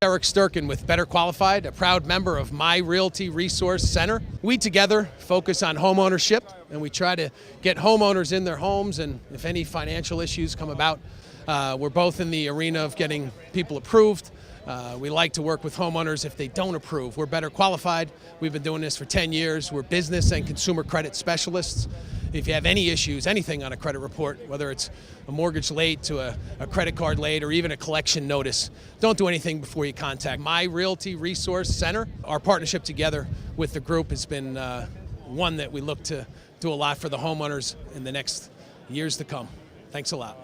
Eric Stuerken with Better Qualified, a proud member of my Realty Resource Center. We together focus on home ownership, and we try to get homeowners in their homes, and if any financial issues come about, we're both in the arena of getting people approved. We like to work with homeowners if they don't approve. We're Better Qualified. We've been doing this for 10 years. We're business and consumer credit specialists. If you have any issues, anything on a credit report, whether it's a mortgage late to a credit card late or even a collection notice, don't do anything before you contact my Realty Resource Center. Our partnership together with the group has been one that we look to do a lot for the homeowners in the next years to come. Thanks a lot.